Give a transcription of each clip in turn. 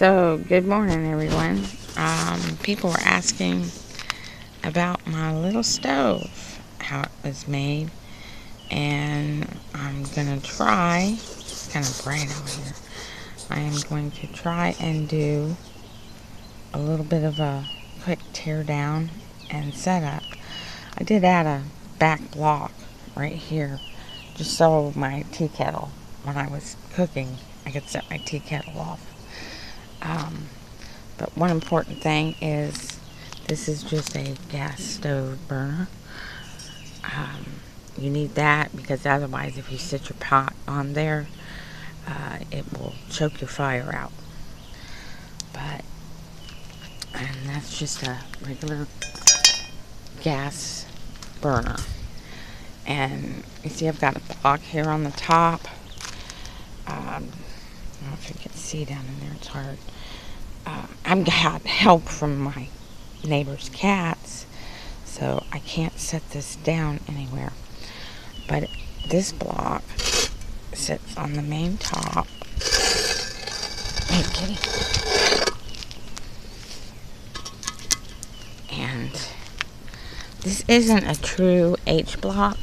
So, good morning, everyone. People were asking about my little stove, how it was made, and I'm gonna try. It's kind of bright out here. I am going to try and do a little bit of a quick tear down and setup. I did add a back block right here, just so my tea kettle, when I was cooking, I could set my tea kettle off. But one important thing is this is just a gas stove burner. You need that because otherwise if you set your pot on there, it will choke your fire out. And that's just a regular gas burner. And you see I've got a block here on the top. I don't know if you can see down in there, it's hard. I've got help from my neighbor's cats, so I can't set this down anywhere. But this block sits on the main top. Hey, kitty. And this isn't a true H block,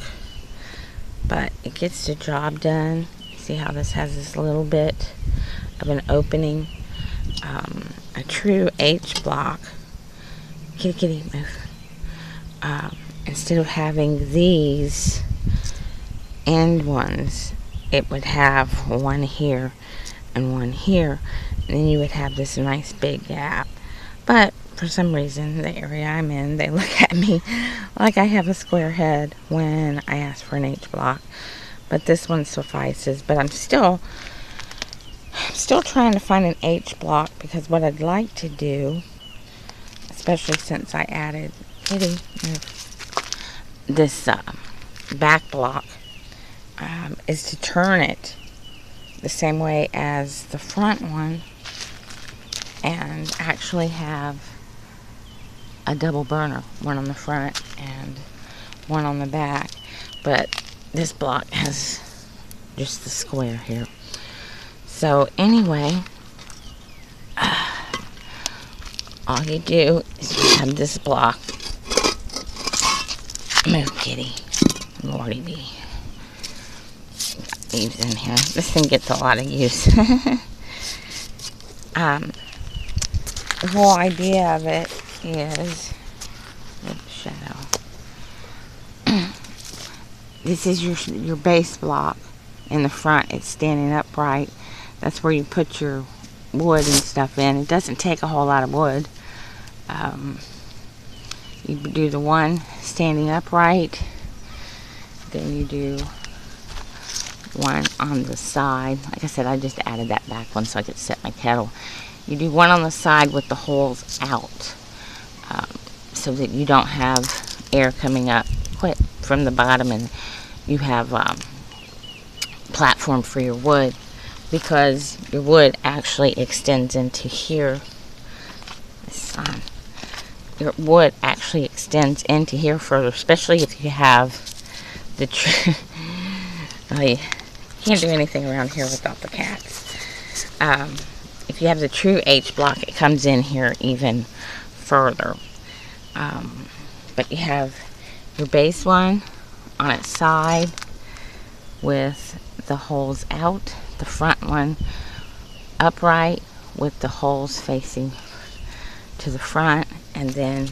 but it gets the job done. See how this has this little bit of an opening? A true H block, kitty move, instead of having these end ones, it would have one here and one here, and then you would have this nice big gap. But for some reason, the area I'm in, they look at me like I have a square head when I ask for an H block. But this one suffices. But I'm still trying to find an H block, because what I'd like to do, especially since I added this back block, is to turn it the same way as the front one and actually have a double burner, one on the front and one on the back. But this block has just the square here. So anyway, all you do is you have this block. Move, kitty. Lordy be. Got leaves in here. This thing gets a lot of use. The whole idea of it is, shadow. This is your base block in the front. It's standing upright. That's where you put your wood and stuff in. It doesn't take a whole lot of wood. You do the one standing upright, then you do one on the side. Like I said, I just added that back one so I could set my kettle. You do one on the side with the holes out, so that you don't have air coming up quite from the bottom, and you have platform for your wood, because your wood actually extends into here. Your wood actually extends into here further, especially if you have the I can't do anything around here without the cats. If you have the true H block, it comes in here even further. But you have your base one on its side with the holes out, the front one upright with the holes facing to the front, and then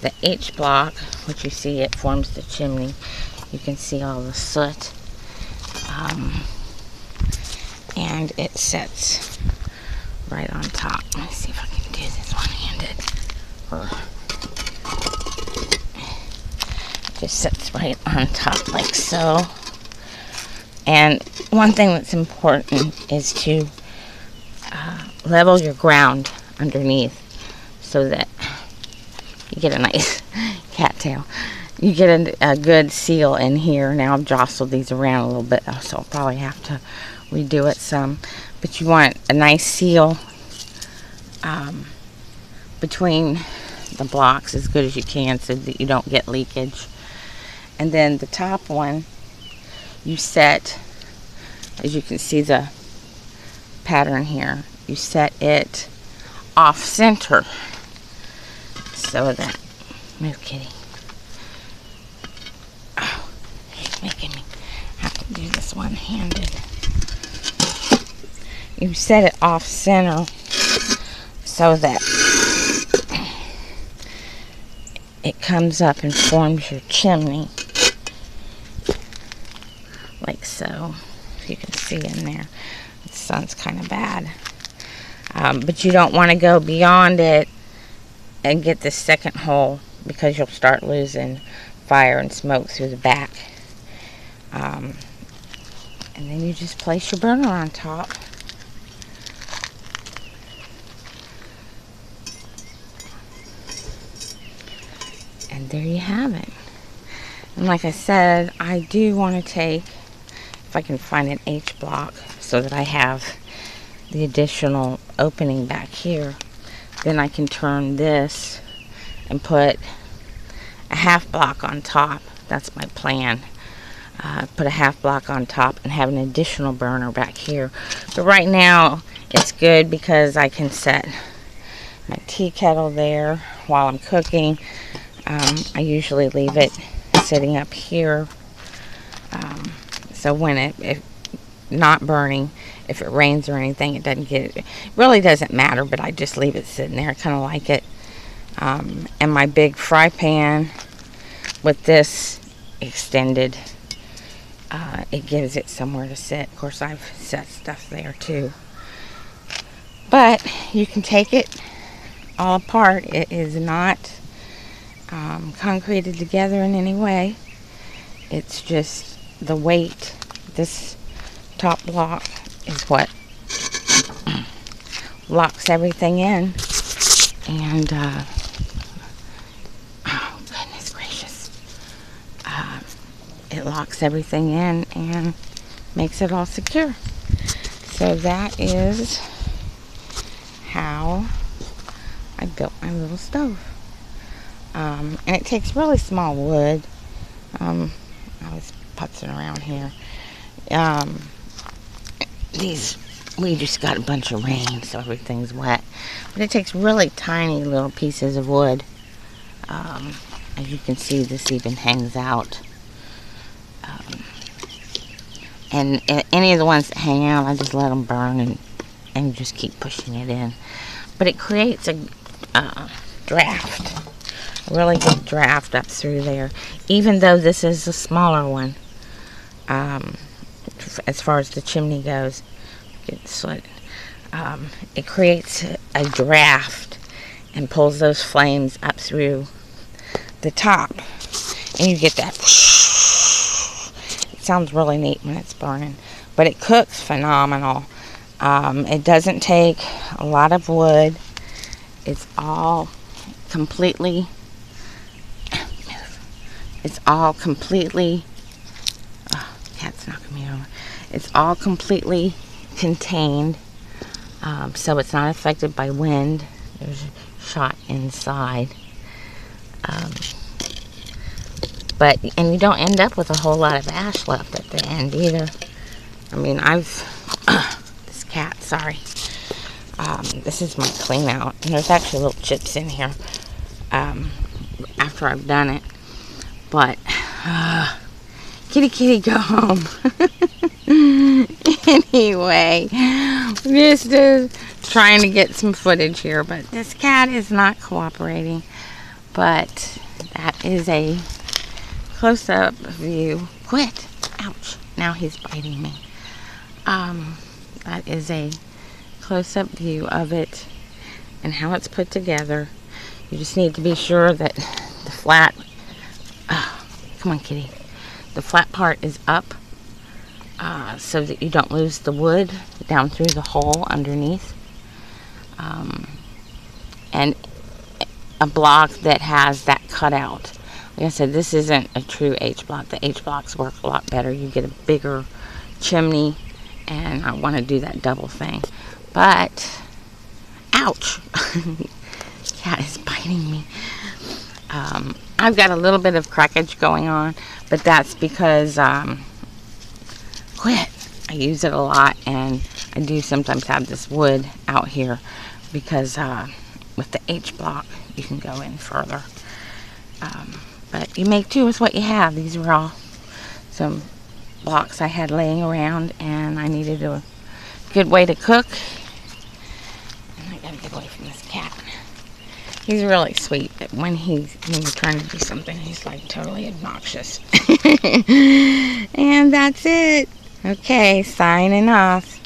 the H block, which you see it forms the chimney. You can see all the soot, and it sets right on top. Let me see if I can do this one-handed. It just sits right on top like so. And one thing that's important is to level your ground underneath, so that you get a nice cattail. You get a good seal in here. Now I've jostled these around a little bit, so I'll probably have to redo it some. But you want a nice seal between the blocks as good as you can, so that you don't get leakage. And then the top one, you set, as you can see the pattern here, you set it off center so that, move kitty. Oh, he's making me have to do this one-handed. You set it off center so that it comes up and forms your chimney, like so. You can see in there. The sun's kind of bad. But you don't want to go beyond it and get the second hole, because you'll start losing fire and smoke through the back. And then you just place your burner on top. And there you have it. And like I said, I do want to take, if I can find an H block so that I have the additional opening back here, then I can turn this and put a half block on top. That's my plan. Put a half block on top and have an additional burner back here. But right now it's good because I can set my tea kettle there while I'm cooking. I usually leave it sitting up here, so when it not burning, if it rains or anything, it doesn't get it really doesn't matter, but I just leave it sitting there. I kind of like it. And my big fry pan with this extended, it gives it somewhere to sit. Of course, I've set stuff there too, but you can take it all apart. It is not concreted together in any way. It's just the weight. This top block is what locks everything in, and oh goodness gracious, it locks everything in and makes it all secure. So that is how I built my little stove. And it takes really small wood. I was putzing around here. We just got a bunch of rain, so everything's wet. But it takes really tiny little pieces of wood. As you can see, this even hangs out. And any of the ones that hang out, I just let them burn and just keep pushing it in. But it creates a draft. A really good draft up through there, even though this is a smaller one. As far as the chimney goes, it creates a draft and pulls those flames up through the top, and you get that. It sounds really neat when it's burning, but it cooks phenomenal. It doesn't take a lot of wood. It's all completely cat's knocking me over. It's all completely contained, so it's not affected by wind. There's a shot inside, and you don't end up with a whole lot of ash left at the end either. I mean, this cat, sorry. This is my clean out, and there's actually little chips in here after I've done it. But kitty, go home. Anyway, just trying to get some footage here, but this cat is not cooperating. But that is a close-up view. Quit! Ouch! Now he's biting me. That is a close-up view of it and how it's put together. You just need to be sure that the flat, come on kitty, the flat part is up, so that you don't lose the wood down through the hole underneath. And a block that has that cutout. Like I said, this isn't a true H block. The H blocks work a lot better. You get a bigger chimney, and I want to do that double thing. But, ouch! Cat is biting me. I've got a little bit of crackage going on, but that's because, quit. I use it a lot, and I do sometimes have this wood out here because with the H block you can go in further. But you make do with what you have. These were all some blocks I had laying around, and I needed a good way to cook. And I gotta get away from this cat. He's really sweet, but when you're trying to do something, he's like totally obnoxious. And that's it. Okay, signing off.